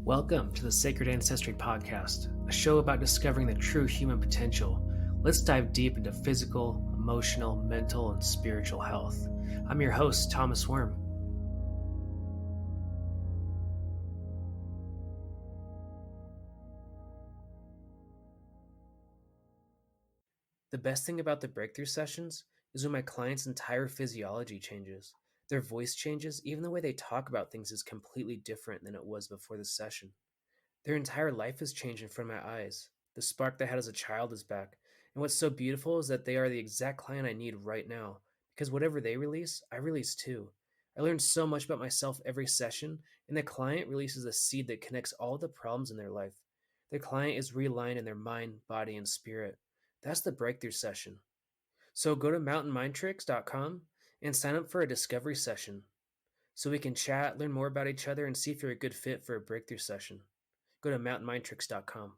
Welcome to the Sacred Ancestry Podcast, a show about discovering the true human potential. Let's dive deep into physical, emotional, mental, and spiritual health. I'm your host, Thomas Worm. The best thing about the breakthrough sessions is when my client's entire physiology changes. Their voice changes, even the way they talk about things is completely different than it was before the session. Their entire life has changed in front of my eyes. The spark they had as a child is back. And what's so beautiful is that they are the exact client I need right now. Because whatever they release, I release too. I learn so much about myself every session, and the client releases a seed that connects all the problems in their life. The client is realigned in their mind, body, and spirit. That's the breakthrough session. So go to mountainmindtricks.com and sign up for a discovery session so we can chat, learn more about each other, and see if you're a good fit for a breakthrough session. Go to mountainmindtricks.com.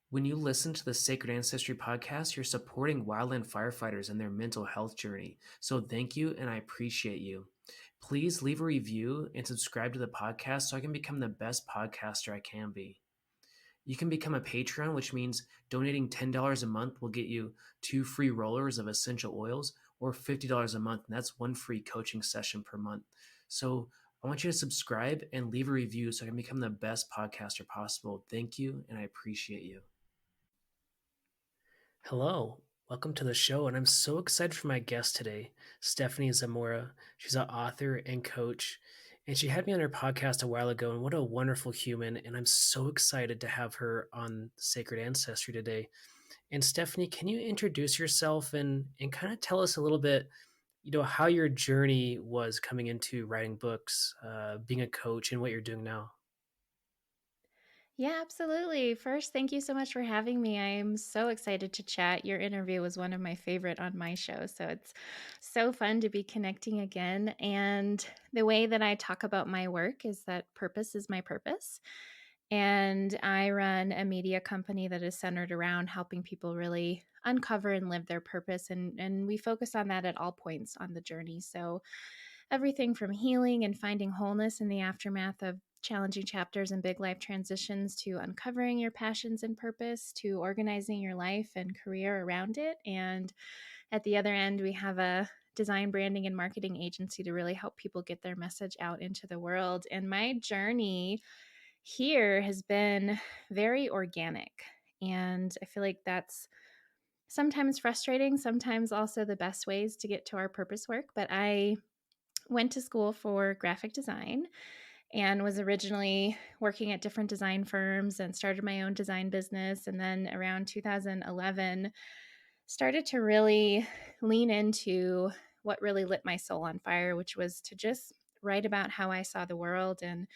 When you listen to the Sacred Ancestry podcast, you're supporting wildland firefighters in their mental health journey. So thank you, and I appreciate you. Please leave a review and subscribe to the podcast so I can become the best podcaster I can be. You can become a Patreon, which means donating $10 a month will get you 2 free rollers of essential oils, or $50 a month, and that's 1 free coaching session per month. So I want you to subscribe and leave a review so I can become the best podcaster possible. Thank you, and I appreciate you. Hello, welcome to the show, and I'm so excited for my guest today, Stephenie Zamora. She's an author and coach, and she had me on her podcast a while ago, and what a wonderful human, and I'm so excited to have her on Sacred Ancestry today. And Stephenie, can you introduce yourself and kind of tell us a little bit, how your journey was coming into writing books, being a coach, and what you're doing now? Yeah, absolutely. First, thank you so much for having me. I am so excited to chat. Your interview was one of my favorite on my show. So it's so fun to be connecting again. And the way that I talk about my work is that purpose is my purpose. And I run a media company that is centered around helping people really uncover and live their purpose. And we focus on that at all points on the journey. So everything from healing and finding wholeness in the aftermath of challenging chapters and big life transitions to uncovering your passions and purpose to organizing your life and career around it. And at the other end, we have a design, branding, and marketing agency to really help people get their message out into the world. And my journey here has been very organic. And I feel like that's sometimes frustrating, sometimes also the best ways to get to our purpose work. But I went to school for graphic design and was originally working at different design firms and started my own design business. And then around 2011, started to really lean into what really lit my soul on fire, which was to just write about how I saw the world and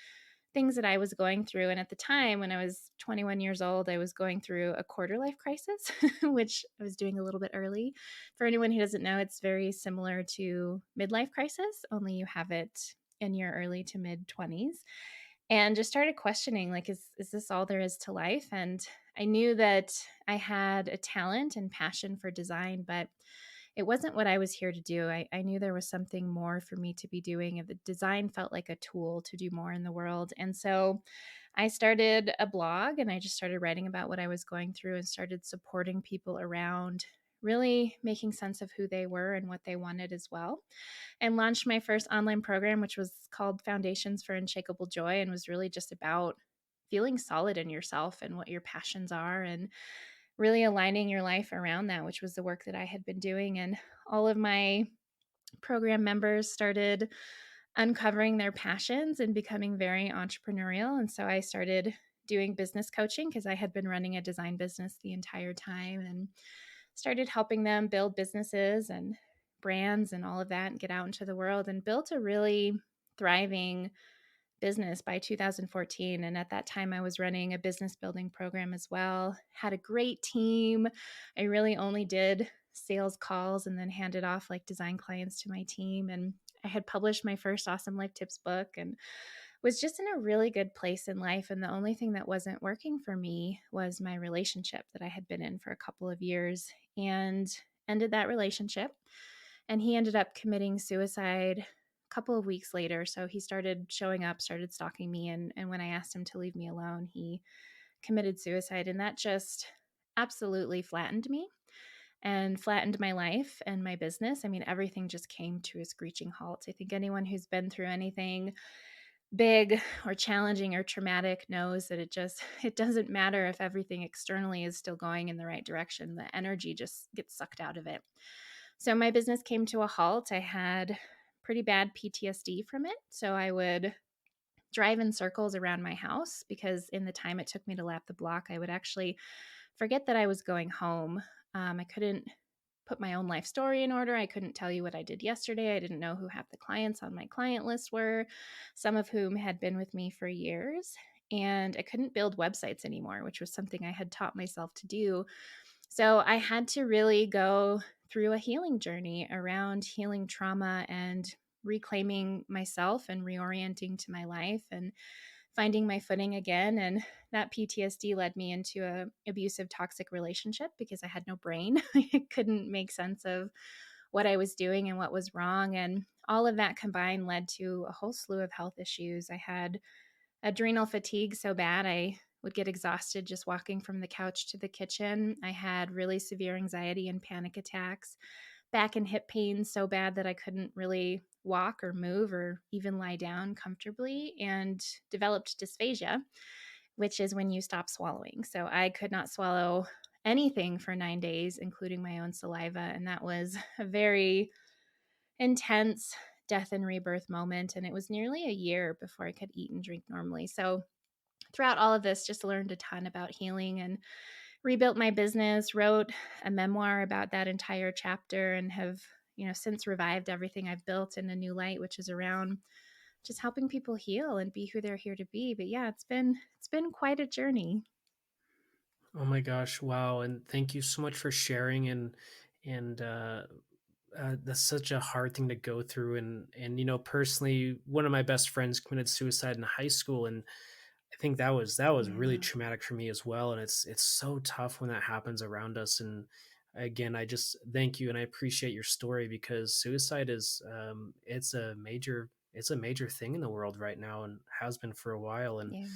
things that I was going through. And at the time, when I was 21 years old, I was going through a quarter life crisis, which I was doing a little bit early. For anyone who doesn't know, it's very similar to midlife crisis, only you have it in your early to mid 20s. And just started questioning, like, is this all there is to life? And I knew that I had a talent and passion for design, but it wasn't what I was here to do. I knew there was something more for me to be doing, and the design felt like a tool to do more in the world. And so I started a blog and I just started writing about what I was going through and started supporting people around really making sense of who they were and what they wanted as well. And launched my first online program, which was called Foundations for Unshakable Joy, and was really just about feeling solid in yourself and what your passions are and really aligning your life around that, which was the work that I had been doing. And all of my program members started uncovering their passions and becoming very entrepreneurial. And so I started doing business coaching because I had been running a design business the entire time and started helping them build businesses and brands and all of that and get out into the world and built a really thriving business by 2014. And at that time, I was running a business building program as well, had a great team. I really only did sales calls and then handed off like design clients to my team. And I had published my first Awesome Life Tips book and was just in a really good place in life. And the only thing that wasn't working for me was my relationship that I had been in for a couple of years, and ended that relationship. And he ended up committing suicide couple of weeks later. So he started showing up, started stalking me. And when I asked him to leave me alone, he committed suicide. And that just absolutely flattened me and flattened my life and my business. I mean, everything just came to a screeching halt. I think anyone who's been through anything big or challenging or traumatic knows that it doesn't matter if everything externally is still going in the right direction. The energy just gets sucked out of it. So my business came to a halt. I had pretty bad PTSD from it. So I would drive in circles around my house because in the time it took me to lap the block, I would actually forget that I was going home. I couldn't put my own life story in order. I couldn't tell you what I did yesterday. I didn't know who half the clients on my client list were, some of whom had been with me for years. And I couldn't build websites anymore, which was something I had taught myself to do. So I had to really go through a healing journey around healing trauma and reclaiming myself and reorienting to my life and finding my footing again. And that PTSD led me into a abusive, toxic relationship because I had no brain. I couldn't make sense of what I was doing and what was wrong. And all of that combined led to a whole slew of health issues. I had adrenal fatigue so bad I would get exhausted just walking from the couch to the kitchen. I had really severe anxiety and panic attacks, back and hip pain so bad that I couldn't really walk or move or even lie down comfortably, and developed dysphagia, which is when you stop swallowing. So I could not swallow anything for 9 days, including my own saliva. And that was a very intense death and rebirth moment. And it was nearly a year before I could eat and drink normally. So throughout all of this, just learned a ton about healing and rebuilt my business, wrote a memoir about that entire chapter, and have, since revived everything I've built in a new light, which is around just helping people heal and be who they're here to be. But yeah, it's been quite a journey. Oh my gosh, wow, and thank you so much for sharing. And that's such a hard thing to go through. And personally, one of my best friends committed suicide in high school, and I think that was really Yeah. traumatic for me as well. And it's so tough when that happens around us. And again, I just thank you and I appreciate your story, because suicide is it's a major thing in the world right now, and has been for a while. And Yeah.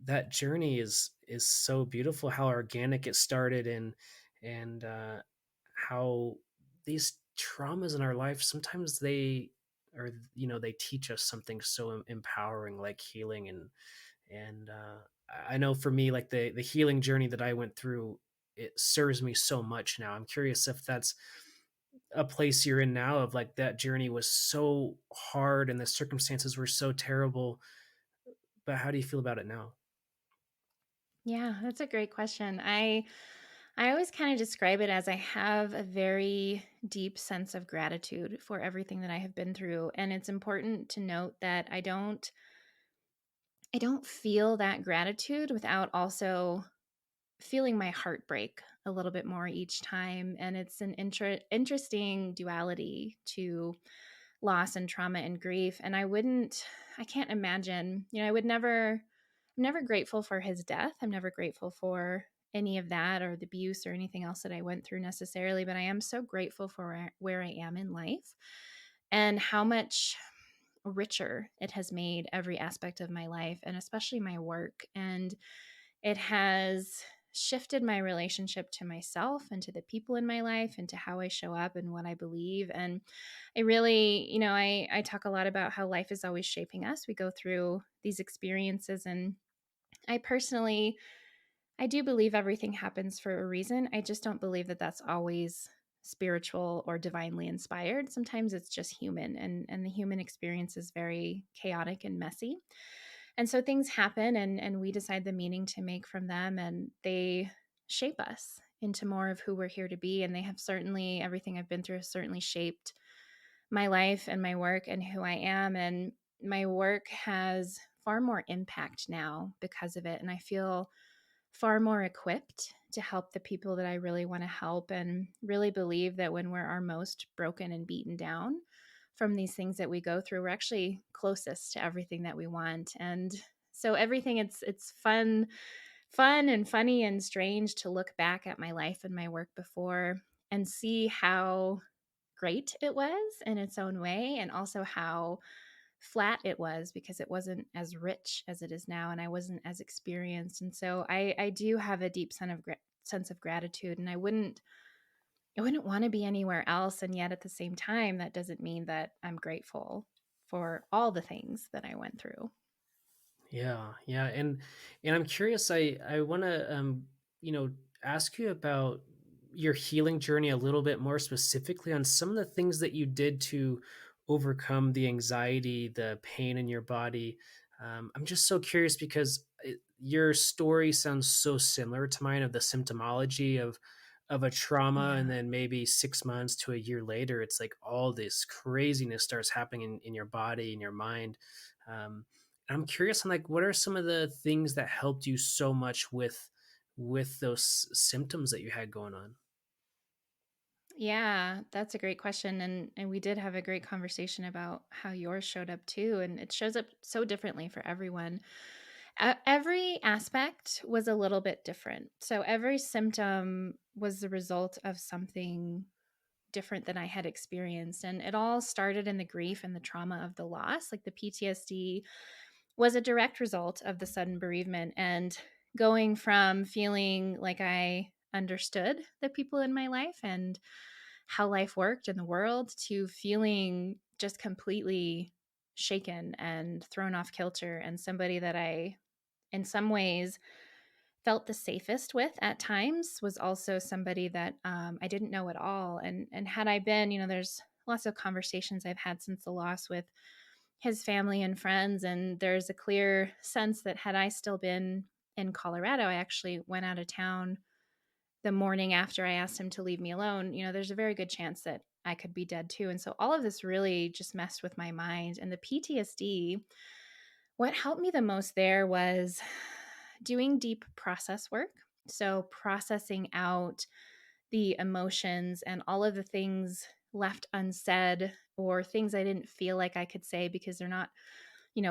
that journey is so beautiful, how organic it started, and how these traumas in our life, sometimes they teach us something so empowering, like healing. And I know for me, like the healing journey that I went through, it serves me so much now. I'm curious if that's a place you're in now, of like that journey was so hard and the circumstances were so terrible, but how do you feel about it now? Yeah, that's a great question. I always kind of describe it as I have a very deep sense of gratitude for everything that I have been through, and it's important to note that I don't feel that gratitude without also feeling my heart break a little bit more each time. And it's an interesting duality to loss and trauma and grief. And I can't imagine, I'm never grateful for his death. I'm never grateful for any of that or the abuse or anything else that I went through necessarily, but I am so grateful for where I am in life and how much richer it has made every aspect of my life, and especially my work. And it has shifted my relationship to myself and to the people in my life and to how I show up and what I believe. And I really, I talk a lot about how life is always shaping us. We go through these experiences, and I personally, I do believe everything happens for a reason. I just don't believe that that's always spiritual or divinely inspired. Sometimes it's just human, and the human experience is very chaotic and messy. And so things happen, and we decide the meaning to make from them, and they shape us into more of who we're here to be. And they have certainly, everything I've been through has certainly shaped my life and my work and who I am. And my work has far more impact now because of it. And I feel far more equipped to help the people that I really want to help, and really believe that when we're our most broken and beaten down from these things that we go through, we're actually closest to everything that we want. And so everything, it's fun and funny and strange to look back at my life and my work before and see how great it was in its own way, and also how flat it was because it wasn't as rich as it is now, and I wasn't as experienced. And so I do have a deep sense of gratitude, and I wouldn't want to be anywhere else. And yet at the same time, that doesn't mean that I'm grateful for all the things that I went through. Yeah, yeah, and I'm curious. I want to you know ask you about your healing journey a little bit more specifically on some of the things that you did to overcome the anxiety, the pain in your body. I'm just so curious because your story sounds so similar to mine of the symptomology of a trauma, and Yeah. then maybe 6 months to a year later, it's like all this craziness starts happening in your body, in your mind. Um, I'm curious on like what are some of the things that helped you so much with those symptoms that you had going on? Yeah, that's a great question, and we did have a great conversation about how yours showed up too, and it shows up so differently for everyone. Every aspect was a little bit different. So every symptom was the result of something different than I had experienced, and it all started in the grief and the trauma of the loss. Like the PTSD was a direct result of the sudden bereavement, and going from feeling like I understood the people in my life and how life worked in the world to feeling just completely shaken and thrown off kilter, and somebody that I in some ways felt the safest with at times was also somebody that I didn't know at all. And had I been, there's lots of conversations I've had since the loss with his family and friends, and there's a clear sense that had I still been in Colorado, I actually went out of town the morning after I asked him to leave me alone. There's a very good chance that I could be dead too. And so all of this really just messed with my mind. And the PTSD, what helped me the most there was doing deep process work. So, processing out the emotions and all of the things left unsaid or things I didn't feel like I could say because they're not,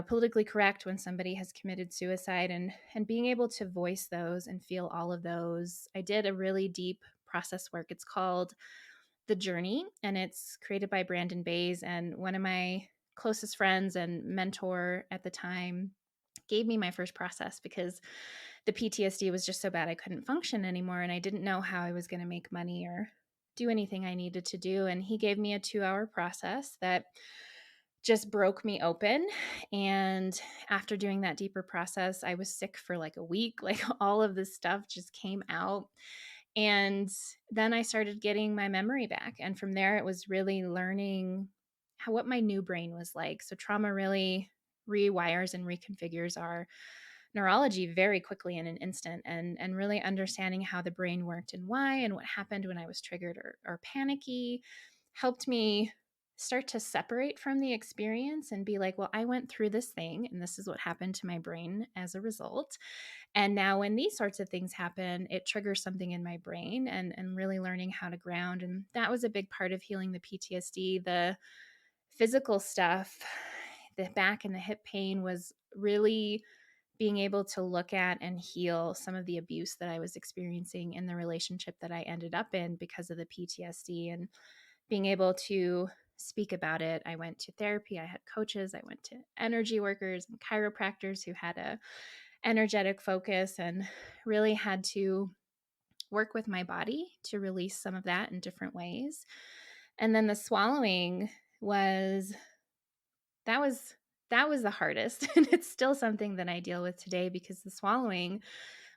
politically correct when somebody has committed suicide, and being able to voice those and feel all of those. I did a really deep process work. It's called The Journey, and it's created by Brandon Bays, and one of my closest friends and mentor at the time gave me my first process because the PTSD was just so bad I couldn't function anymore, and I didn't know how I was going to make money or do anything I needed to do. And he gave me a 2-hour process that just broke me open. And after doing that deeper process, I was sick for like a week. Like all of this stuff just came out. And then I started getting my memory back. And from there, it was really learning what my new brain was like. So trauma really rewires and reconfigures our neurology very quickly in an instant, and really understanding how the brain worked and why and what happened when I was triggered or panicky helped me start to separate from the experience and be like, well, I went through this thing and this is what happened to my brain as a result. And now when these sorts of things happen, it triggers something in my brain, and really learning how to ground. And that was a big part of healing the PTSD. The physical stuff, the back and the hip pain was really being able to look at and heal some of the abuse that I was experiencing in the relationship that I ended up in because of the PTSD, and being able to speak about it. I went to therapy, I had coaches, I went to energy workers and chiropractors who had a energetic focus, and really had to work with my body to release some of that in different ways. And then the swallowing was that was that was the hardest, and it's still something that I deal with today because the swallowing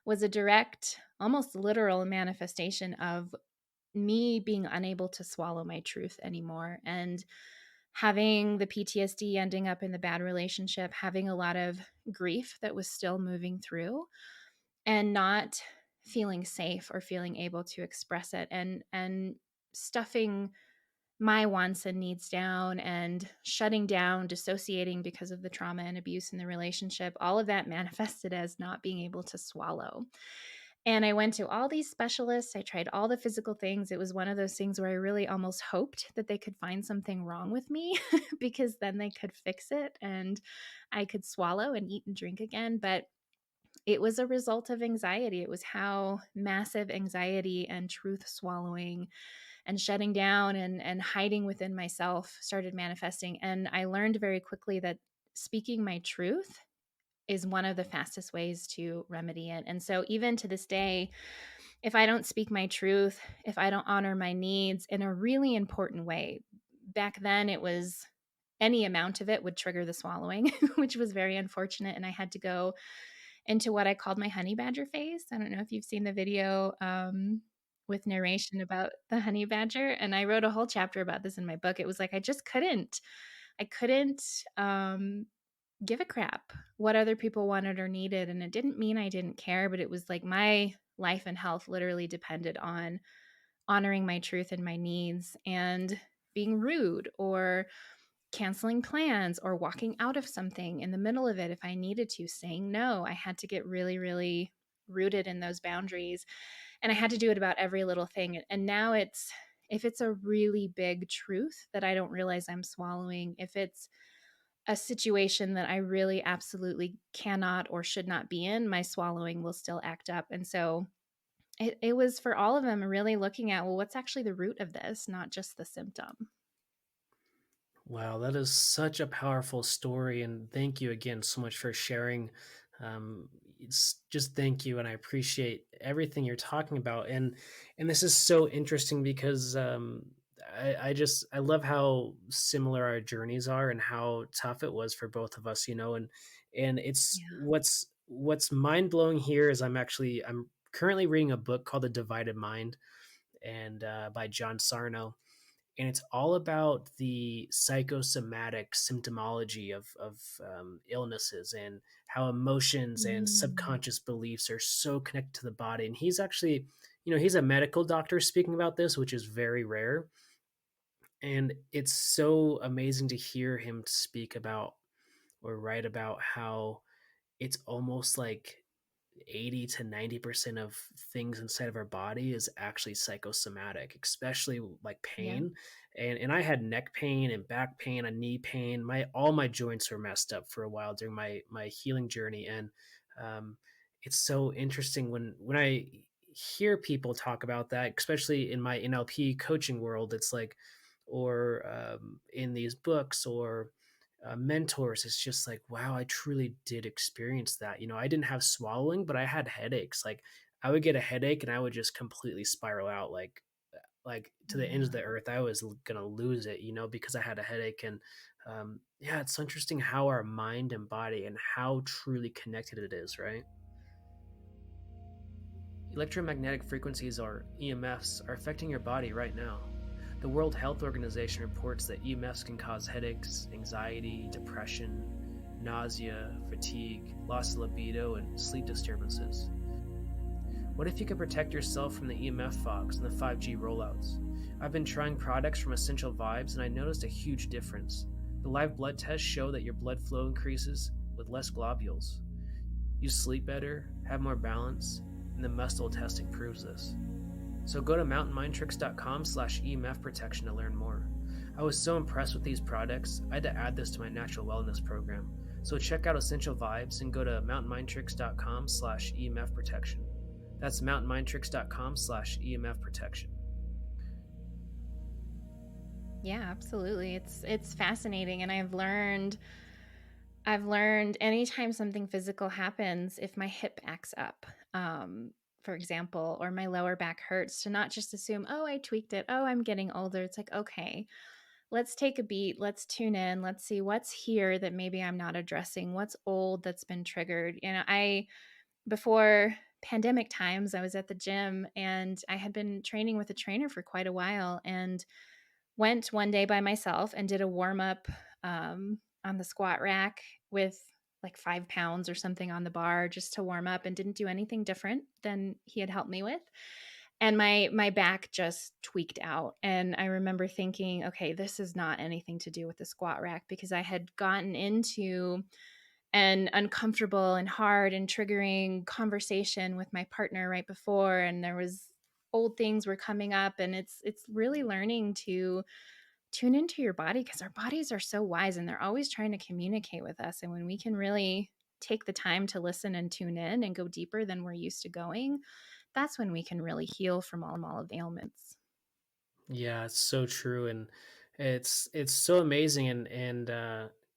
was a direct, almost literal manifestation of me being unable to swallow my truth anymore, and having the PTSD, ending up in the bad relationship, having a lot of grief that was still moving through, and not feeling safe or feeling able to express it, and stuffing my wants and needs down and shutting down, dissociating because of the trauma and abuse in the relationship. All of that manifested as not being able to swallow. And I went to all these specialists. I tried all the physical things. It was one of those things where I really almost hoped that they could find something wrong with me because then they could fix it and I could swallow and eat and drink again. But it was a result of anxiety. It was how massive anxiety and truth swallowing and shutting down and hiding within myself started manifesting. And I learned very quickly that speaking my truth is one of the fastest ways to remedy it. And so, even to this day, if I don't speak my truth, if I don't honor my needs in a really important way, back then it was any amount of it would trigger the swallowing, which was very unfortunate. And I had to go into what I called my honey badger phase. I don't know if you've seen the video with narration about the honey badger. And I wrote a whole chapter about this in my book. It was like I couldn't give a crap what other people wanted or needed. And it didn't mean I didn't care, but it was like my life and health literally depended on honoring my truth and my needs, and being rude or canceling plans or walking out of something in the middle of it if I needed to, saying no. I had to get really, really rooted in those boundaries. And I had to do it about every little thing. And now if it's a really big truth that I don't realize I'm swallowing, if it's a situation that I really absolutely cannot or should not be in, my swallowing will still act up. And so it was for all of them really looking at, well, what's actually the root of this, not just the symptom. Wow, that is such a powerful story, and thank you again so much for sharing. It's just thank you, and I appreciate everything you're talking about. And this is so interesting because I love how similar our journeys are and how tough it was for both of us, you know. And it's Yeah. what's mind blowing here is I'm currently reading a book called The Divided Mind, and by John Sarno, and it's all about the psychosomatic symptomology of illnesses and how emotions and Mm. subconscious beliefs are so connected to the body. And he's actually, he's a medical doctor speaking about this, which is very rare. And it's so amazing to hear him speak about or write about how it's almost like 80 to 90% of things inside of our body is actually psychosomatic, especially like Yeah. pain. And I had neck pain and back pain and knee pain. My all my joints were messed up for a while during my healing journey. And um, it's so interesting when I hear people talk about that, especially in my NLP coaching world. It's like, or in these books or mentors, it's just like, wow, I truly did experience that. I didn't have swallowing, but I had headaches. Like I would get a headache and I would just completely spiral out, like to the ends of Yeah. the earth. I was gonna lose it, because I had a headache. And yeah, it's so interesting how our mind and body and how truly connected it is, right? Electromagnetic frequencies, or EMFs, are affecting your body right now. The World Health Organization reports that EMFs can cause headaches, anxiety, depression, nausea, fatigue, loss of libido, and sleep disturbances. What if you could protect yourself from the EMF fogs and the 5G rollouts? I've been trying products from Essential Vibes and I noticed a huge difference. The live blood tests show that your blood flow increases with less globules. You sleep better, have more balance, and the muscle testing proves this. So go to mountainmindtricks.com/EMF protection to learn more. I was so impressed with these products, I had to add this to my natural wellness program. So check out Essential Vibes and go to mountainmindtricks.com/EMF protection. That's mountainmindtricks.com/EMF protection. Yeah, absolutely. It's fascinating, and I've learned anytime something physical happens, if my hip acts up, for example, or my lower back hurts, to not just assume, oh, I tweaked it. Oh, I'm getting older. It's like, okay, let's take a beat. Let's tune in. Let's see what's here that maybe I'm not addressing. What's old that's been triggered. Before pandemic times, I was at the gym and I had been training with a trainer for quite a while, and went one day by myself and did a warm up on the squat rack with like 5 pounds or something on the bar just to warm up, and didn't do anything different than he had helped me with. And my back just tweaked out. And I remember thinking, okay, this is not anything to do with the squat rack, because I had gotten into an uncomfortable and hard and triggering conversation with my partner right before, and there was old things were coming up. And it's really learning to tune into your body, because our bodies are so wise and they're always trying to communicate with us. And when we can really take the time to listen and tune in and go deeper than we're used to going, that's when we can really heal from all of the ailments. Yeah, it's so true, and it's so amazing, and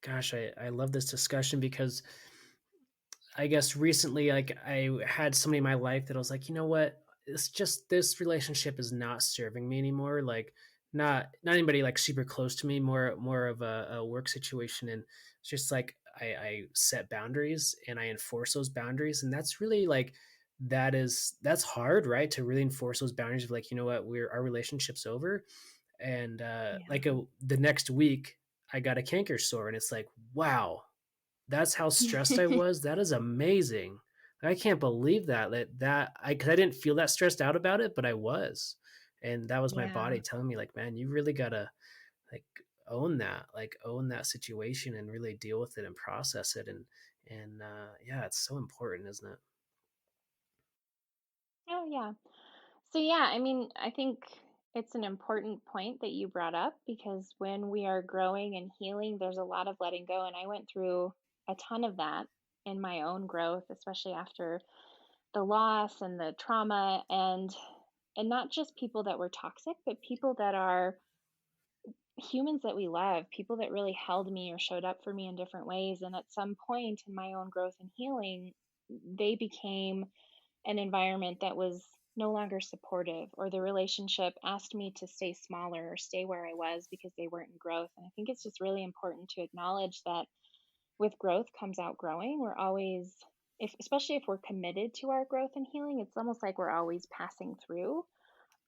gosh, I love this discussion because I guess recently, like, I had somebody in my life that I was like, you know what? It's just this relationship is not serving me anymore. Like, not anybody like super close to me, more of a work situation, and it's just like I set boundaries and I enforce those boundaries, and that's really like that's hard, right? To really enforce those boundaries of like, you know what, our relationship's over, and like Yeah. the next week I got a canker sore, and it's like, wow, that's how stressed I was? That is amazing. I can't believe because I didn't feel that stressed out about it, but I was. And that was my Yeah. body telling me like, "Man, you really gotta, like, own that situation and really deal with it and process it." And yeah, it's so important, isn't it? Oh, yeah. So, yeah, I mean, I think it's an important point that you brought up because when we are growing and healing, there's a lot of letting go. And I went through a ton of that in my own growth, especially after the loss and the trauma and not just people that were toxic, but people that are humans that we love, people that really held me or showed up for me in different ways. And at some point in my own growth and healing, they became an environment that was no longer supportive, or the relationship asked me to stay smaller or stay where I was because they weren't in growth. And I think it's just really important to acknowledge that with growth comes outgrowing. We're always, if especially if we're committed to our growth and healing, it's almost like we're always passing through.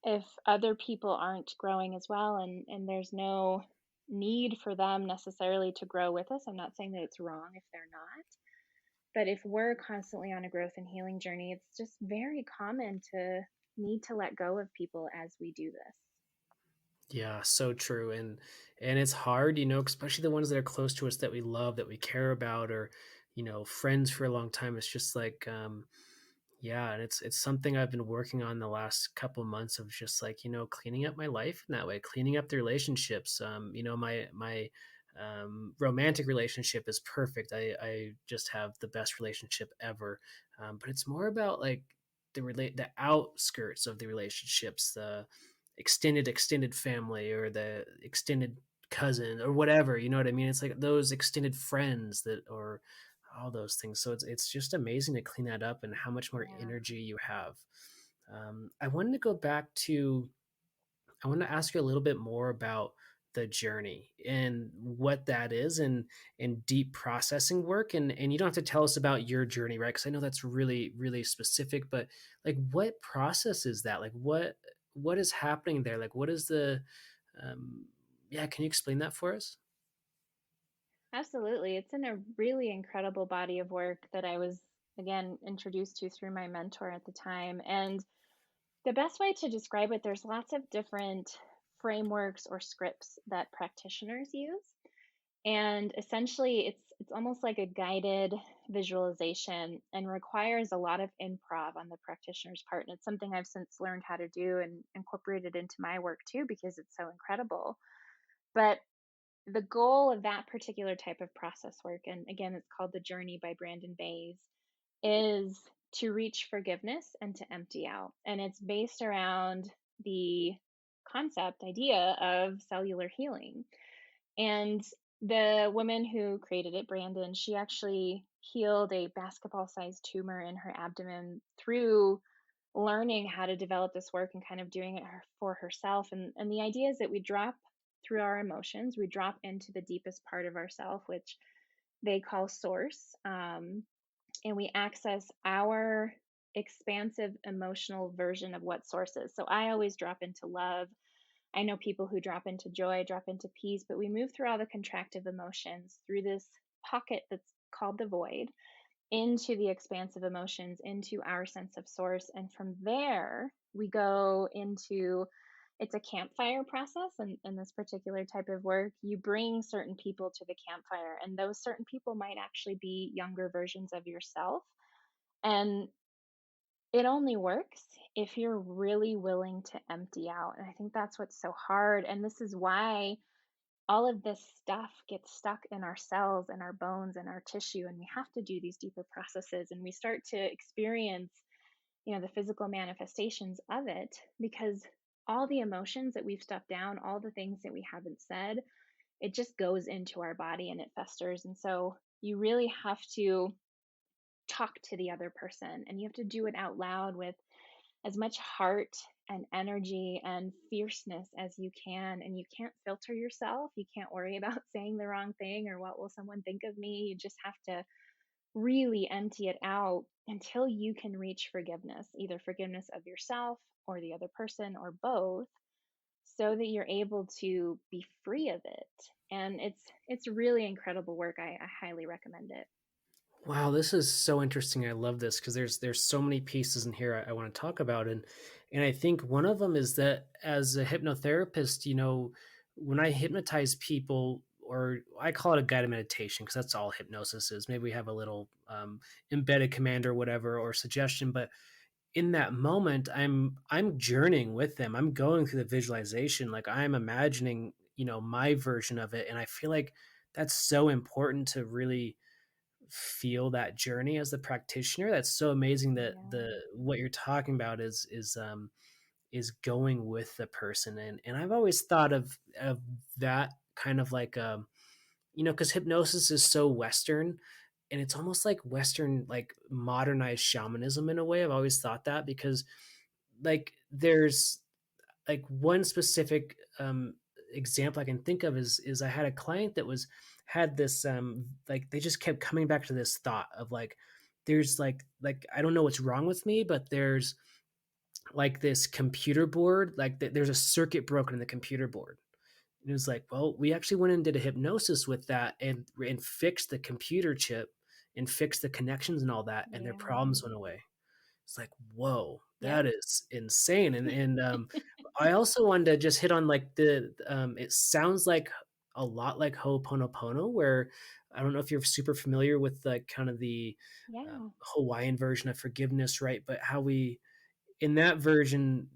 If other people aren't growing as well, and there's no need for them necessarily to grow with us, I'm not saying that it's wrong if they're not, but if we're constantly on a growth and healing journey, it's just very common to need to let go of people as we do this. Yeah, so true. And it's hard, especially the ones that are close to us that we love, that we care about, or, friends for a long time. It's just like yeah, and it's something I've been working on the last couple months of just like, cleaning up my life in that way, cleaning up the relationships. My romantic relationship is perfect. I just have the best relationship ever. But it's more about like the outskirts of the relationships, the extended family or the extended cousin or whatever, you know what I mean? It's like those extended friends that or all those things. So it's just amazing to clean that up and how much more Yeah. energy you have. I wanted to go back to I want to ask you a little bit more about the journey and what that is and deep processing work, and you don't have to tell us about your journey, right? Because I know that's really really specific, but like what process is that? Like what is happening there? Like what is the um yeah, can you explain that for us? Absolutely. It's in a really incredible body of work that I was, again, introduced to through my mentor at the time. And the best way to describe it, there's lots of different frameworks or scripts that practitioners use. And essentially, it's almost like a guided visualization and requires a lot of improv on the practitioner's part. And it's something I've since learned how to do and incorporated into my work too because it's so incredible. But the goal of that particular type of process work, and again, it's called The Journey by Brandon Bays, is to reach forgiveness and to empty out. And it's based around the concept, idea of cellular healing. And the woman who created it, Brandon, she actually healed a basketball sized tumor in her abdomen through learning how to develop this work and kind of doing it for herself. And the idea is that we drop through our emotions, we drop into the deepest part of ourself, which they call source, and we access our expansive emotional version of what source is. So I always drop into love. I know people who drop into joy, drop into peace, but we move through all the contractive emotions through this pocket that's called the void into the expansive emotions, into our sense of source. And from there, we go into it's a campfire process. And in this particular type of work, you bring certain people to the campfire, and those certain people might actually be younger versions of yourself. And it only works if you're really willing to empty out. And I think that's what's so hard. And this is why all of this stuff gets stuck in our cells and our bones and our tissue. And we have to do these deeper processes. And we start to experience, the physical manifestations of it because all the emotions that we've stuffed down, all the things that we haven't said, it just goes into our body and it festers. And so you really have to talk to the other person, and you have to do it out loud with as much heart and energy and fierceness as you can. And you can't filter yourself. You can't worry about saying the wrong thing or what will someone think of me. You just have to really empty it out until you can reach forgiveness, either forgiveness of yourself or the other person or both, so that you're able to be free of it. And it's really incredible work. I highly recommend it. Wow, this is so interesting. I love this because there's so many pieces in here I want to talk about, and I think one of them is that as a hypnotherapist, when I hypnotize people, or I call it a guided meditation because that's all hypnosis is. Maybe we have a little embedded command or whatever or suggestion, but in that moment, I'm journeying with them. I'm going through the visualization, like I'm imagining, my version of it, and I feel like that's so important to really feel that journey as the practitioner. That's so amazing that the Yeah. what you're talking about is going with the person. And I've always thought of that kind of like because hypnosis is so Western, and it's almost like Western, like modernized shamanism in a way. I've always thought that because like there's like one specific example I can think of is I had a client that was had this like they just kept coming back to this thought of like there's like I don't know what's wrong with me, but there's like this computer board, like there's a circuit broken in the computer board. And it was like, well, we actually went and did a hypnosis with that and fixed the computer chip and fixed the connections and all that, and their Yeah. problems went away. It's like, whoa, Yep. that is insane. And I also wanted to just hit on like it sounds like a lot like Ho'oponopono, where I don't know if you're super familiar with like kind of the Yeah. Hawaiian version of forgiveness, right? But how we in that version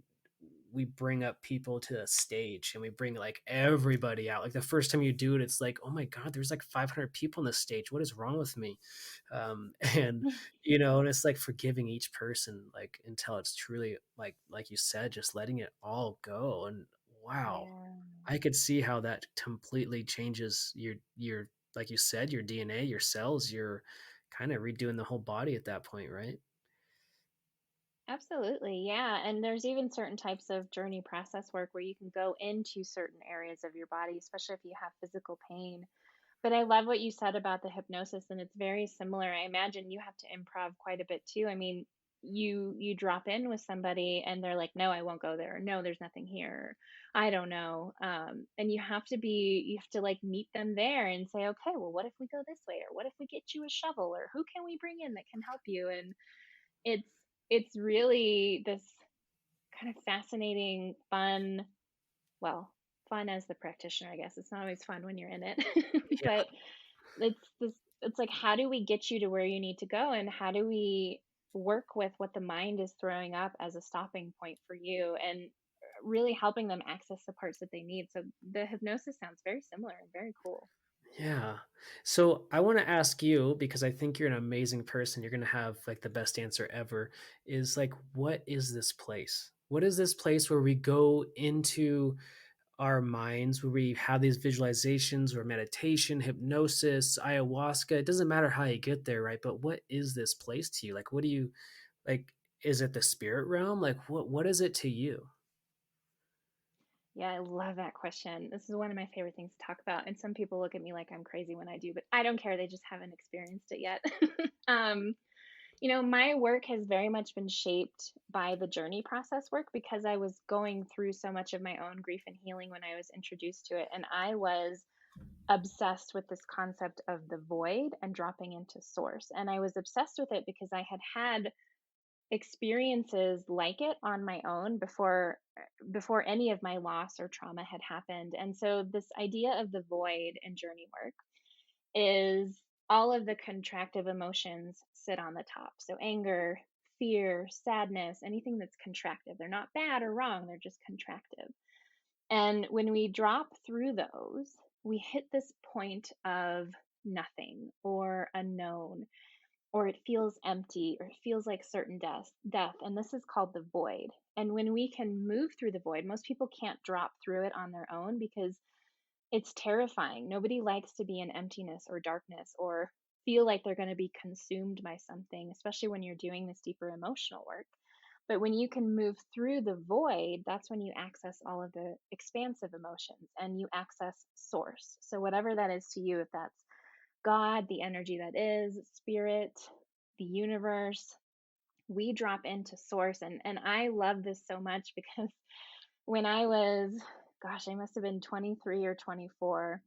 we bring up people to the stage and we bring like everybody out. Like the first time you do it, it's like, oh my god, there's like 500 people on the stage. What is wrong with me? And and it's like forgiving each person, like until it's truly like you said, just letting it all go. And wow, Yeah. I could see how that completely changes your like you said, your DNA, your cells. You're kind of redoing the whole body at that point, right? Absolutely. Yeah. And there's even certain types of journey process work where you can go into certain areas of your body, especially if you have physical pain. But I love what you said about the hypnosis, and it's very similar. I imagine you have to improv quite a bit too. I mean, you drop in with somebody and they're like, "No, I won't go there." Or, "No, there's nothing here." Or, "I don't know." And you have to like meet them there and say, "Okay, well, what if we go this way? Or what if we get you a shovel? Or who can we bring in that can help you?" And it's it's really this kind of fascinating, fun, well, fun as the practitioner, I guess. It's not always fun when you're in it. Yeah. But it's like, how do we get you to where you need to go, and how do we work with what the mind is throwing up as a stopping point for you, and really helping them access the parts that they need. So the hypnosis sounds very similar and very cool. Yeah. So I want to ask you, because I think you're an amazing person, you're going to have like the best answer ever, is like, what is this place? What is this place where we go into our minds, where we have these visualizations or meditation, hypnosis, ayahuasca? It doesn't matter how you get there, right? But what is this place to you? Like, what do you like? Is it the spirit realm? Like, what is it to you? Yeah, I love that question. This is one of my favorite things to talk about. And some people look at me like I'm crazy when I do, but I don't care. They just haven't experienced it yet. um, my work has very much been shaped by the journey process work because I was going through so much of my own grief and healing when I was introduced to it. And I was obsessed with this concept of the void and dropping into source. And I was obsessed with it because I had experiences like it on my own before any of my loss or trauma had happened. And so this idea of the void in journey work is all of the contractive emotions sit on the top. So anger, fear, sadness, anything that's contractive. They're not bad or wrong, they're just contractive. And when we drop through those, we hit this point of nothing or unknown. or it feels empty, or it feels like certain death, and this is called the void. And when we can move through the void, most people can't drop through it on their own because it's terrifying. Nobody likes to be in emptiness or darkness or feel like they're going to be consumed by something, especially when you're doing this deeper emotional work. But when you can move through the void, that's when you access all of the expansive emotions and you access source. So, whatever that is to you, if that's God, the energy that is, spirit, the universe, we drop into source. And I love this so much because when I was, gosh, I must have been 23 or 24,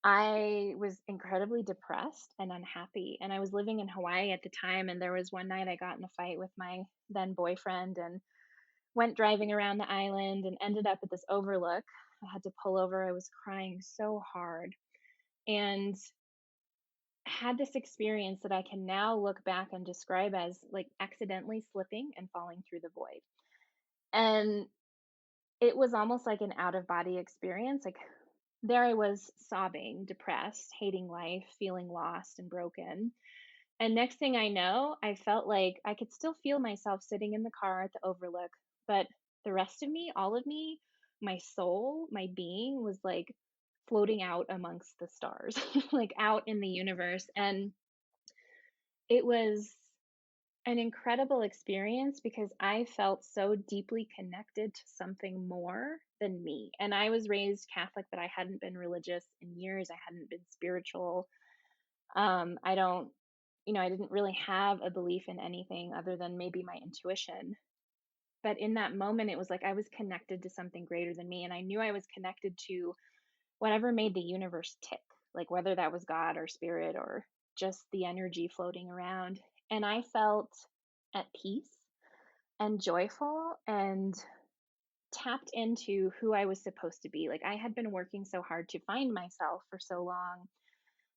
I was incredibly depressed and unhappy. And I was living in Hawaii at the time. And there was one night I got in a fight with my then boyfriend and went driving around the island and ended up at this overlook. I had to pull over. I was crying so hard and had this experience that I can now look back and describe as like accidentally slipping and falling through the void. And it was almost like an out of body experience. Like there I was sobbing, depressed, hating life, feeling lost and broken. And next thing I know, I felt like I could still feel myself sitting in the car at the overlook, but the rest of me, all of me, my soul, my being was like floating out amongst the stars, like out in the universe. And it was an incredible experience because I felt so deeply connected to something more than me. And I was raised Catholic, but I hadn't been religious in years. I hadn't been spiritual. I don't, I didn't really have a belief in anything other than maybe my intuition. But in that moment, it was like I was connected to something greater than me. And I knew I was connected to whatever made the universe tick, like whether that was God or spirit or just the energy floating around. And I felt at peace and joyful and tapped into who I was supposed to be. Like I had been working so hard to find myself for so long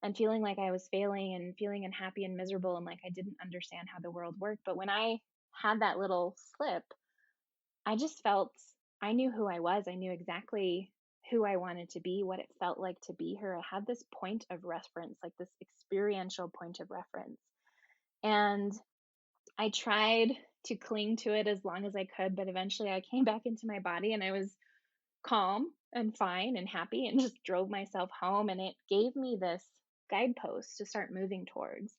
and feeling like I was failing and feeling unhappy and miserable and like I didn't understand how the world worked. But when I had that little slip, I just felt I knew who I was. I knew exactly who I wanted to be, what it felt like to be her. I had this point of reference, like this experiential point of reference. And I tried to cling to it as long as I could, but eventually I came back into my body and I was calm and fine and happy and just drove myself home. And it gave me this guidepost to start moving towards.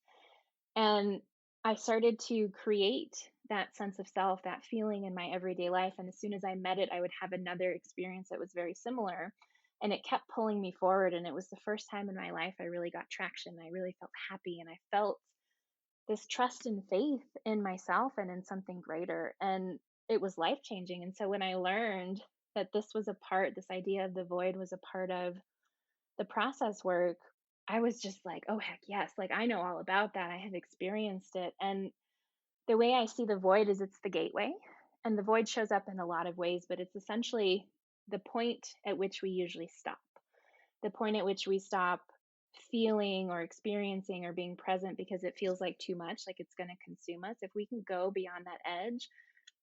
And I started to create that sense of self, that feeling in my everyday life. And as soon as I met it, I would have another experience that was very similar. And it kept pulling me forward. And it was the first time in my life I really got traction. I really felt happy and I felt this trust and faith in myself and in something greater. And it was life changing. And so when I learned that this idea of the void was a part of the process work, I was just like, oh, heck yes. Like, I know all about that. I have experienced it. And the way I see the void is it's the gateway. And the void shows up in a lot of ways, but it's essentially the point at which we usually stop, the point at which we stop feeling or experiencing or being present because it feels like too much, like it's going to consume us. If we can go beyond that edge,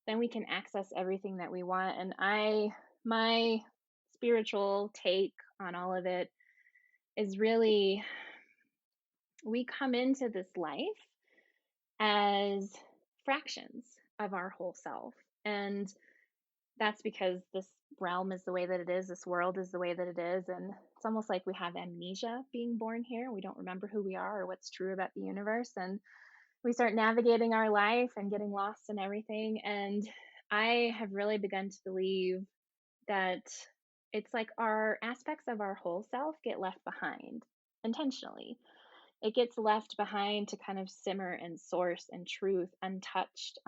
then we can access everything that we want. And my spiritual take on all of it is really we come into this life as fractions of our whole self. And that's because this realm is the way that it is, this world is the way that it is. And it's almost like we have amnesia being born here. We don't remember who we are or what's true about the universe. And we start navigating our life and getting lost in everything. And I have really begun to believe that it's like our aspects of our whole self get left behind intentionally. It gets left behind to kind of simmer and source and truth, untouched,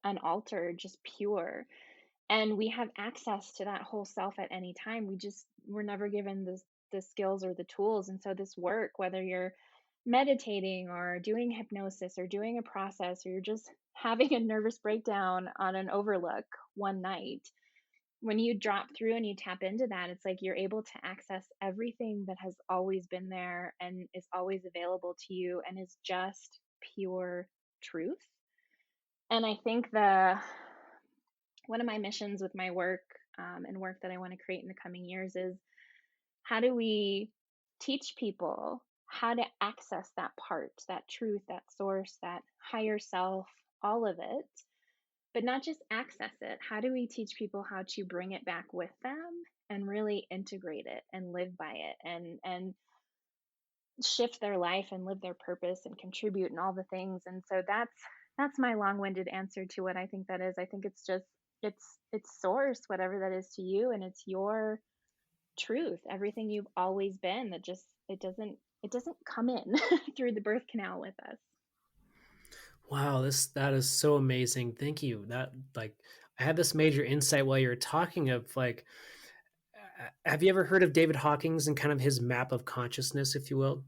unaltered, just pure. And we have access to that whole self at any time. We're never given the skills or the tools. And so this work, whether you're meditating or doing hypnosis or doing a process or you're just having a nervous breakdown on an overlook one night, when you drop through and you tap into that, it's like you're able to access everything that has always been there and is always available to you and is just pure truth. And I think the one of my missions with my work, and work that I want to create in the coming years is how do we teach people how to access that part, that truth, that source, that higher self, all of it, but not just access it. How do we teach people how to bring it back with them and really integrate it and live by it and shift their life and live their purpose and contribute and all the things. And so that's my long-winded answer to what I think that is. I think it's just it's source, whatever that is to you, and it's your truth, everything you've always been, that just it doesn't come in through the birth canal with us. Wow, that is so amazing. Thank you. I had this major insight while you were talking of have you ever heard of David Hawkins and kind of his map of consciousness, if you will?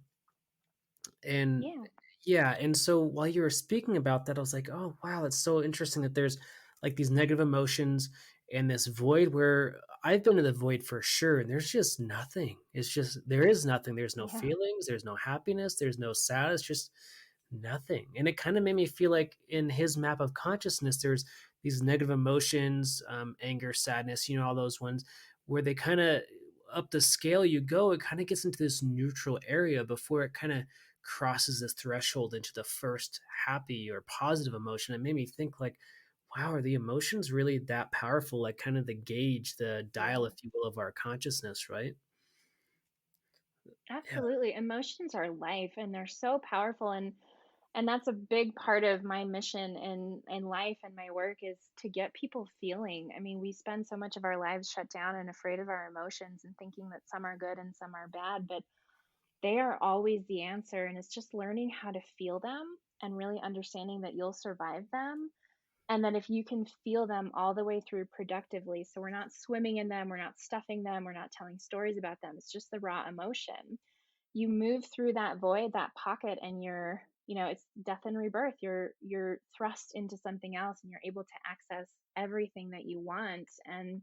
And Yeah. yeah, and so while you were speaking about that, I was like, "Oh, wow, that's so interesting that there's like these negative emotions and this void where I've been in the void for sure, and there's just nothing. It's just there is nothing. There's no Yeah. feelings, there's no happiness, there's no sadness, just nothing." And it kind of made me feel like in his map of consciousness, there's these negative emotions, anger, sadness, all those ones where they kind of up the scale you go, it kind of gets into this neutral area before it kind of crosses this threshold into the first happy or positive emotion. It made me think like, wow, are the emotions really that powerful? Like kind of the gauge, the dial, Yeah. if you will, of our consciousness, right? Yeah. Absolutely. Emotions are life and they're so powerful, and that's a big part of my mission in life and my work is to get people feeling. I mean, we spend so much of our lives shut down and afraid of our emotions and thinking that some are good and some are bad, but they are always the answer, and it's just learning how to feel them and really understanding that you'll survive them, and that if you can feel them all the way through productively, so we're not swimming in them, we're not stuffing them, we're not telling stories about them, it's just the raw emotion. You move through that void, that pocket, and it's death and rebirth. You're thrust into something else and you're able to access everything that you want. And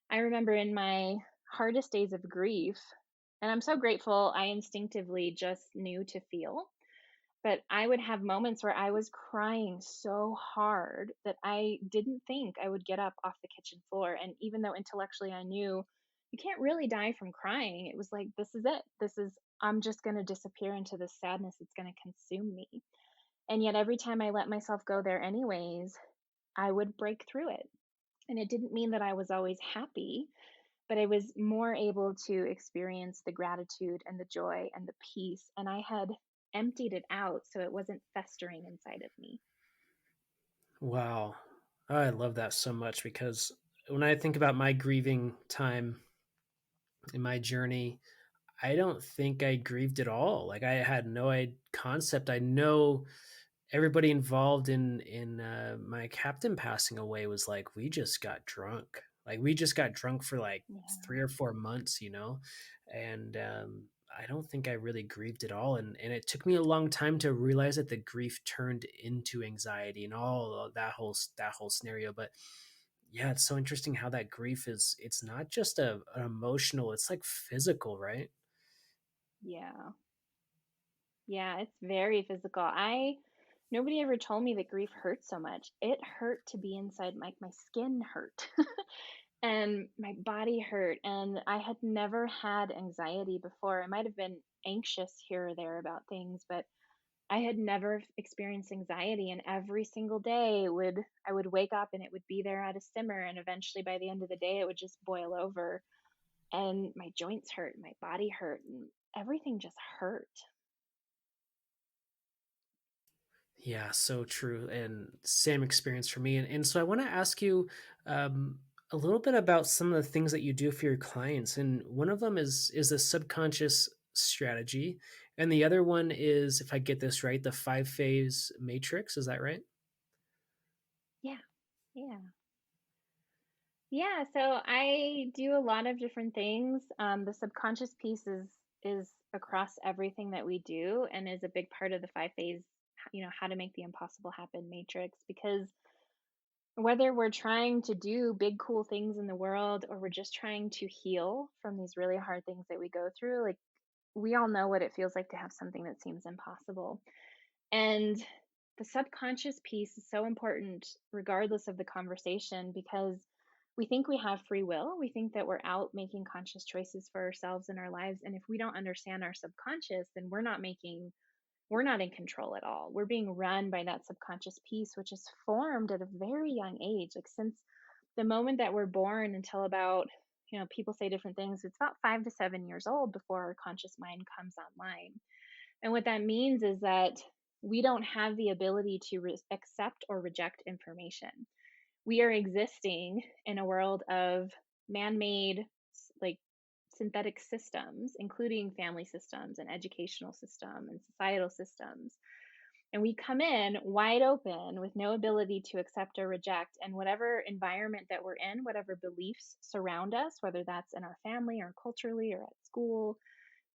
I remember in my hardest days of grief, and I'm so grateful I instinctively just knew to feel, but I would have moments where I was crying so hard that I didn't think I would get up off the kitchen floor. And even though intellectually I knew you can't really die from crying, it was like, this is it. I'm just going to disappear into this sadness. It's going to consume me. And yet, every time I let myself go there, anyways, I would break through it. And it didn't mean that I was always happy, but I was more able to experience the gratitude and the joy and the peace. And I had emptied it out so it wasn't festering inside of me. Wow. I love that so much because when I think about my grieving time in my journey, I don't think I grieved at all. Like I had no concept. I know everybody involved in my captain passing away was like, we just got drunk. Like we just got drunk for like Yeah. 3 or 4 months, and I don't think I really grieved at all. And it took me a long time to realize that the grief turned into anxiety and all of that whole scenario. But yeah, it's so interesting how that grief it's not just an emotional, it's like physical, right? Yeah. Yeah, it's very physical. I Nobody ever told me that grief hurt so much. It hurt to be inside, my skin hurt. And my body hurt, and I had never had anxiety before. I might have been anxious here or there about things, but I had never experienced anxiety, and every single day would I would wake up and it would be there at a simmer, and eventually by the end of the day it would just boil over, and my joints hurt, my body hurt, and everything just hurt. Yeah, so true. And same experience for me. And so I want to ask you um, a little bit about some of the things that you do for your clients. And one of them is a subconscious strategy. And the other one is, if I get this right, the 5 phase matrix. Is that right? Yeah. Yeah. Yeah, so I do a lot of different things. The subconscious piece is across everything that we do and is a big part of the 5 phase, how to make the impossible happen matrix. Because whether we're trying to do big, cool things in the world or we're just trying to heal from these really hard things that we go through, like we all know what it feels like to have something that seems impossible. And the subconscious piece is so important regardless of the conversation because we think we have free will. We think that we're out making conscious choices for ourselves in our lives. And if we don't understand our subconscious, then we're not in control at all. We're being run by that subconscious piece, which is formed at a very young age. Like since the moment that we're born until about, people say different things. It's about 5 to 7 years old before our conscious mind comes online. And what that means is that we don't have the ability to accept or reject information. We are existing in a world of man-made, like synthetic systems, including family systems and educational system and societal systems. And we come in wide open with no ability to accept or reject. And whatever environment that we're in, whatever beliefs surround us, whether that's in our family or culturally or at school,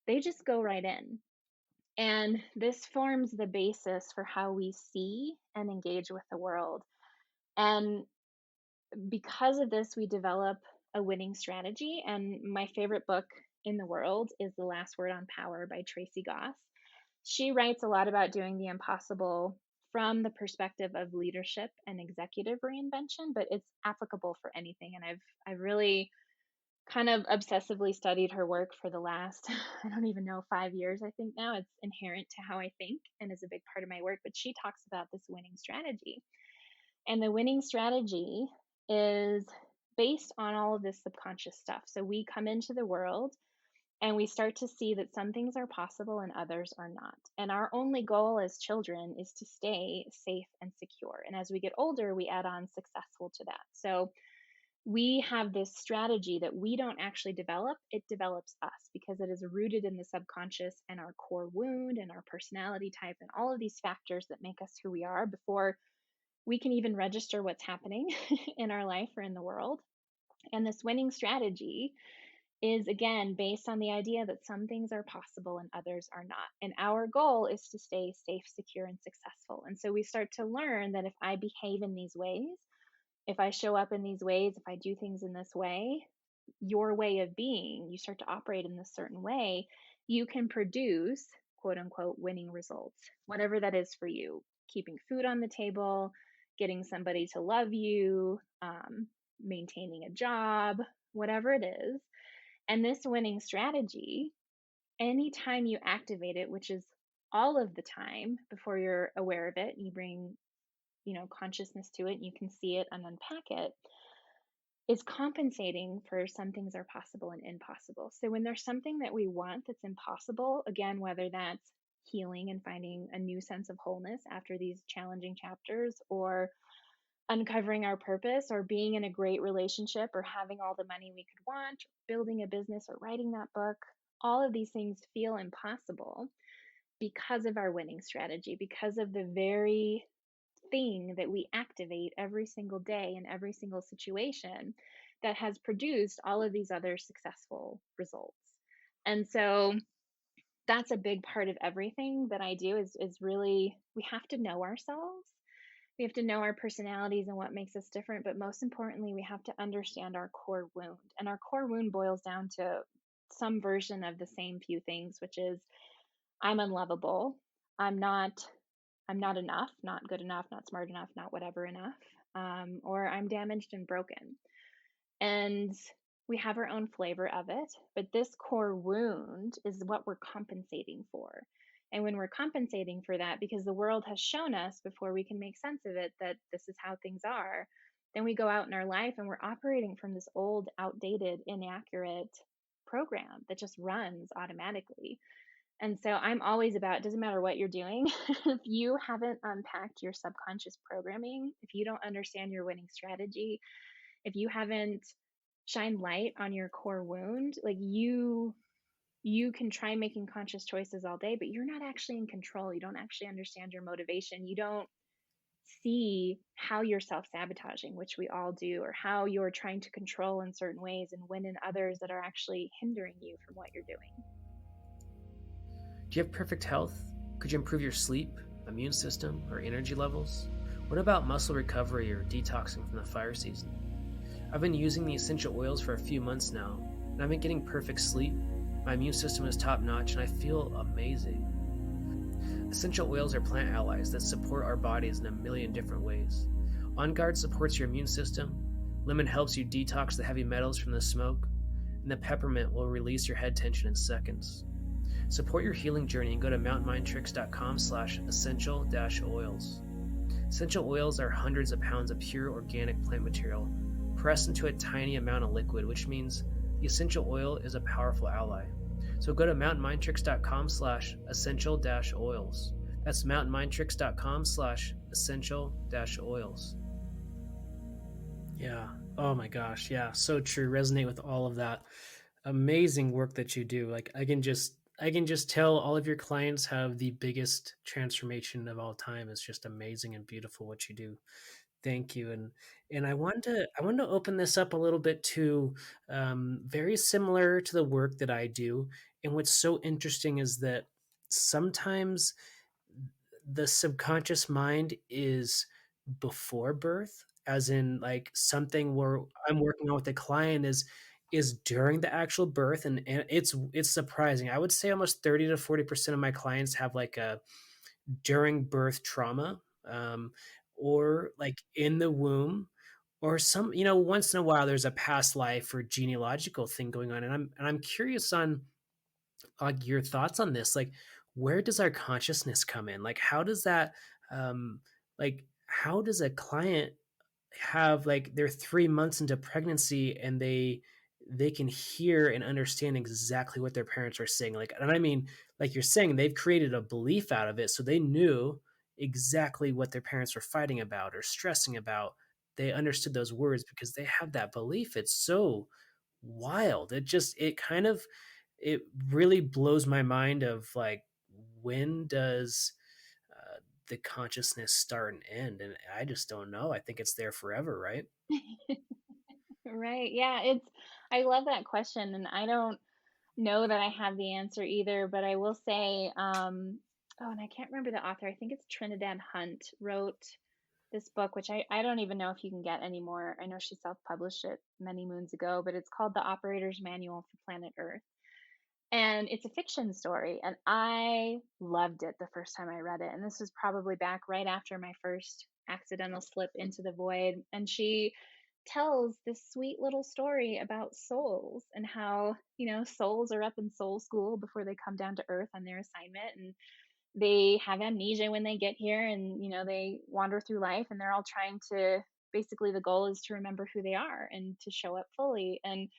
they just go right in. And this forms the basis for how we see and engage with the world. And because of this, we develop a winning strategy. And my favorite book in the world is The Last Word on Power by Tracy Goss. She writes a lot about doing the impossible from the perspective of leadership and executive reinvention, but it's applicable for anything. And I've really kind of obsessively studied her work for the last, I don't even know, 5 years, I think now. It's inherent to how I think and is a big part of my work. But she talks about this winning strategy. And the winning strategy is based on all of this subconscious stuff. So we come into the world and we start to see that some things are possible and others are not. And our only goal as children is to stay safe and secure. And as we get older, we add on successful to that. So we have this strategy that we don't actually develop, it develops us because it is rooted in the subconscious and our core wound and our personality type and all of these factors that make us who we are before we can even register what's happening in our life or in the world. And this winning strategy is again based on the idea that some things are possible and others are not. And our goal is to stay safe, secure, and successful. And so we start to learn that if I behave in these ways, if I show up in these ways, if I do things in this way, your way of being, you start to operate in this certain way, you can produce quote unquote winning results, whatever that is for you. Keeping food on the table, getting somebody to love you, maintaining a job, whatever it is. And this winning strategy, anytime you activate it, which is all of the time before you're aware of it, you bring consciousness to it and you can see it and unpack it, is compensating for some things are possible and impossible. So when there's something that we want that's impossible, again, whether that's healing and finding a new sense of wholeness after these challenging chapters, or uncovering our purpose, or being in a great relationship, or having all the money we could want, or building a business, or writing that book, all of these things feel impossible because of our winning strategy, because of the very thing that we activate every single day in every single situation that has produced all of these other successful results. And so that's a big part of everything that I do is really, we have to know ourselves. We have to know our personalities and what makes us different. But most importantly, we have to understand our core wound. And our core wound boils down to some version of the same few things, which is I'm unlovable. I'm not enough, not good enough, not smart enough, not whatever enough, or I'm damaged and broken. And we have our own flavor of it, but this core wound is what we're compensating for. And when we're compensating for that, because the world has shown us before we can make sense of it that this is how things are, then we go out in our life and we're operating from this old, outdated, inaccurate program that just runs automatically. And so I'm always about, it doesn't matter what you're doing, if you haven't unpacked your subconscious programming, if you don't understand your winning strategy, if you haven't shined light on your core wound, like you can try making conscious choices all day, but you're not actually in control. You don't actually understand your motivation. You don't see how you're self-sabotaging, which we all do, or how you're trying to control in certain ways and win in others that are actually hindering you from what you're doing. Do you have perfect health? Could you improve your sleep, immune system, or energy levels? What about muscle recovery or detoxing from the fire season? I've been using the essential oils for a few months now, and I've been getting perfect sleep. My immune system is top notch, and I feel amazing. Essential oils are plant allies that support our bodies in a million different ways. On Guard supports your immune system, Lemon helps you detox the heavy metals from the smoke, and the peppermint will release your head tension in seconds. Support your healing journey and go to mountainmindtricks.com/essential-oils. Essential oils are hundreds of pounds of pure organic plant material pressed into a tiny amount of liquid, which means the essential oil is a powerful ally. So go to mountainmindtricks.com/essential-oils. That's mountainmindtricks.com/essential-oils. Yeah. Oh my gosh. Yeah. So true. Resonate with all of that. Amazing work that you do. Like I can just tell all of your clients have the biggest transformation of all time. It's just amazing and beautiful what you do. Thank you. And I wanted to open this up a little bit to very similar to the work that I do. And what's so interesting is that sometimes the subconscious mind is before birth, as in like something where I'm working on with the client is during the actual birth, and it's surprising. I would say almost 30 to 40% of my clients have like a during birth trauma, or like in the womb, or some, once in a while there's a past life or genealogical thing going on. And I'm curious on like your thoughts on this. Like, where does our consciousness come in? Like, how does that, like, how does a client have like they're 3 months into pregnancy and they can hear and understand exactly what their parents are saying? Like, and I mean, like you're saying, they've created a belief out of it, so they knew exactly what their parents were fighting about or stressing about. They understood those words because they have that belief. It's so wild. It really blows my mind of like, when does uh, the consciousness start and end? And I just don't know. I think it's there forever, right? Right. Yeah, I love that question, and I don't know that I have the answer either, but I will say oh, and I can't remember the author. I think it's Trinidad Hunt wrote this book, which I don't even know if you can get anymore. I know she self-published it many moons ago, but it's called The Operator's Manual for Planet Earth. And it's a fiction story, and I loved it the first time I read it. And this was probably back right after my first accidental slip into the void. And she tells this sweet little story about souls and how, souls are up in soul school before they come down to earth on their assignment. And they have amnesia when they get here, and, they wander through life, and they're all trying to basically, the goal is to remember who they are and to show up fully. And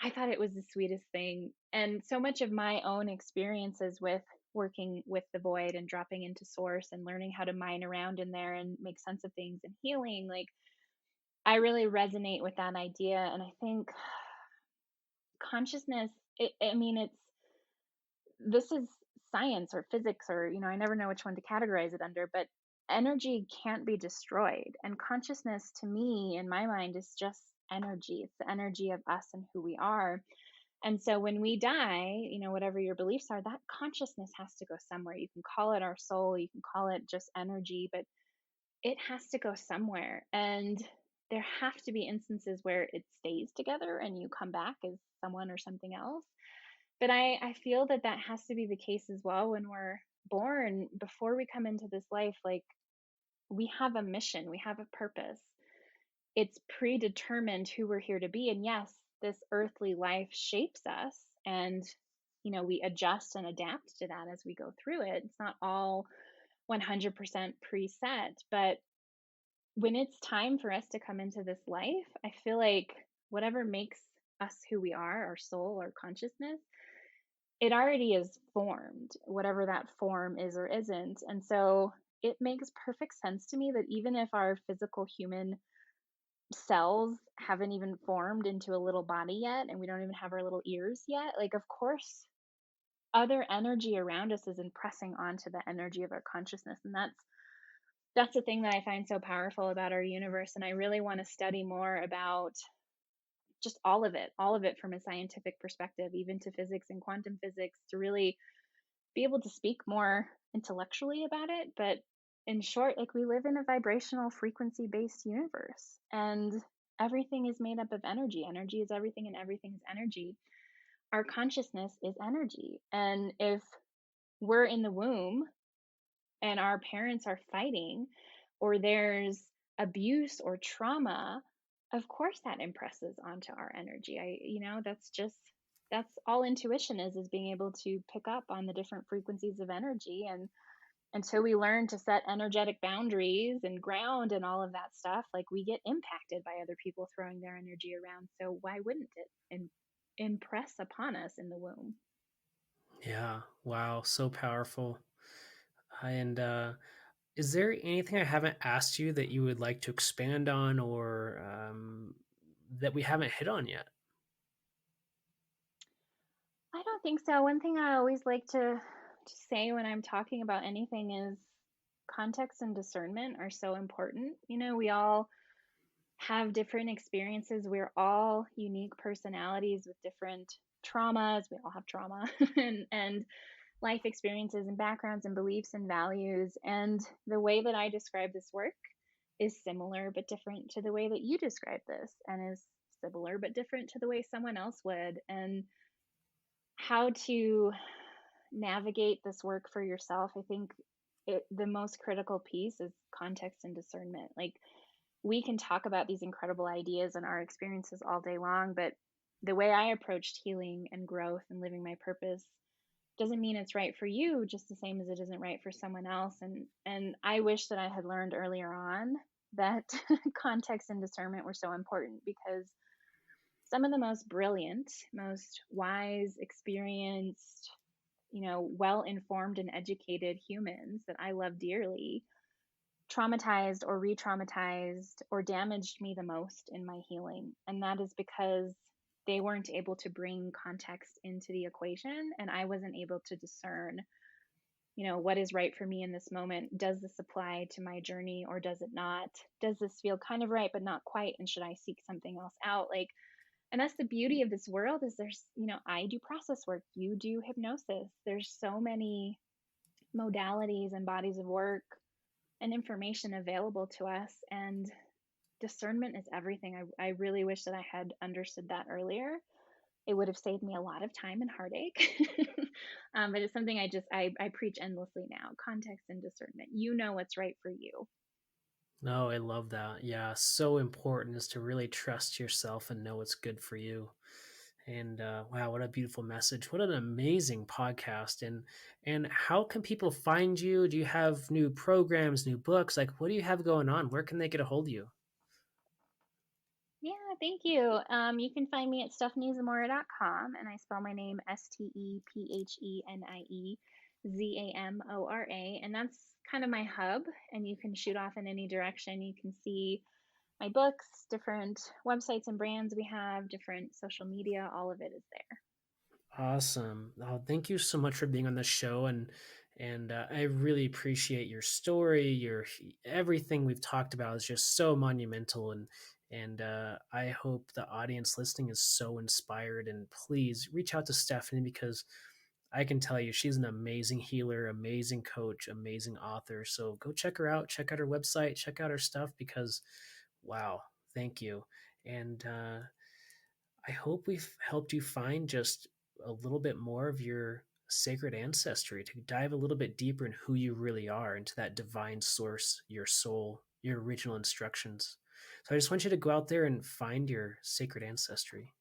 I thought it was the sweetest thing. And so much of my own experiences with working with the void and dropping into source and learning how to mine around in there and make sense of things and healing, like, I really resonate with that idea. And I think consciousness, I mean, this is science or physics, or, I never know which one to categorize it under, but energy can't be destroyed. And consciousness, to me, in my mind, is just energy. It's the energy of us and who we are. And so when we die, whatever your beliefs are, that consciousness has to go somewhere. You can call it our soul, you can call it just energy, but it has to go somewhere. And there have to be instances where it stays together and you come back as someone or something else. But I feel that that has to be the case as well when we're born. Before we come into this life, like, we have a mission, we have a purpose. It's predetermined who we're here to be. And yes, this earthly life shapes us, and we adjust and adapt to that as we go through it. It's not all 100% preset, but when it's time for us to come into this life, I feel like whatever makes us who we are, our soul, our consciousness, it already is formed, whatever that form is or isn't. And so it makes perfect sense to me that even if our physical human cells haven't even formed into a little body yet, and we don't even have our little ears yet, like, of course other energy around us is impressing onto the energy of our consciousness. And that's the thing that I find so powerful about our universe. And I really want to study more about just all of it from a scientific perspective, even to physics and quantum physics, to really be able to speak more intellectually about it. But in short, like, we live in a vibrational frequency based universe, and everything is made up of energy. Energy is everything, and everything is energy. Our consciousness is energy. And if we're in the womb and our parents are fighting, or there's abuse or trauma, of course that impresses onto our energy. That's all intuition is being able to pick up on the different frequencies of energy. And until we learn to set energetic boundaries and ground and all of that stuff, like, we get impacted by other people throwing their energy around. So why wouldn't it impress upon us in the womb? Yeah. Wow. So powerful. And is there anything I haven't asked you that you would like to expand on, or that we haven't hit on yet? I don't think so. One thing I always like to say when I'm talking about anything is context and discernment are so important. We all have different experiences. We're all unique personalities with different traumas. We all have trauma and life experiences and backgrounds and beliefs and values. And the way that I describe this work is similar but different to the way that you describe this, and is similar but different to the way someone else would. And how to navigate this work for yourself, I think the most critical piece is context and discernment. Like, we can talk about these incredible ideas and our experiences all day long, but the way I approached healing and growth and living my purpose doesn't mean it's right for you, just the same as it isn't right for someone else. And I wish that I had learned earlier on that context and discernment were so important, because some of the most brilliant, most wise, experienced, well informed and educated humans that I love dearly traumatized or re traumatized or damaged me the most in my healing. And that is because they weren't able to bring context into the equation, and I wasn't able to discern, what is right for me in this moment. Does this apply to my journey or does it not? Does this feel kind of right but not quite, and should I seek something else out? Like, and that's the beauty of this world, is there's, I do process work, you do hypnosis. There's so many modalities and bodies of work and information available to us, and discernment is everything. I really wish that I had understood that earlier. It would have saved me a lot of time and heartache. But it's something I preach endlessly now: context and discernment. You know what's right for you. No, I love that. Yeah, so important is to really trust yourself and know what's good for you. And wow, what a beautiful message! What an amazing podcast! And how can people find you? Do you have new programs, new books? Like, what do you have going on? Where can they get a hold of you? Yeah, thank you. You can find me at stepheniezamora.com, and I spell my name Stepheniezamora. And that's kind of my hub, and you can shoot off in any direction. You can see my books, different websites and brands we have, different social media, all of it is there. Awesome. Oh, thank you so much for being on the show, and I really appreciate your story. Everything we've talked about is just so monumental, and I hope the audience listening is so inspired. And please reach out to Stephenie, because I can tell you she's an amazing healer, amazing coach, amazing author. So go check her out. Check out her website. Check out her stuff, because wow, thank you. And I hope we've helped you find just a little bit more of your sacred ancestry, to dive a little bit deeper in who you really are, into that divine source, your soul, your original instructions. So I just want you to go out there and find your sacred ancestry.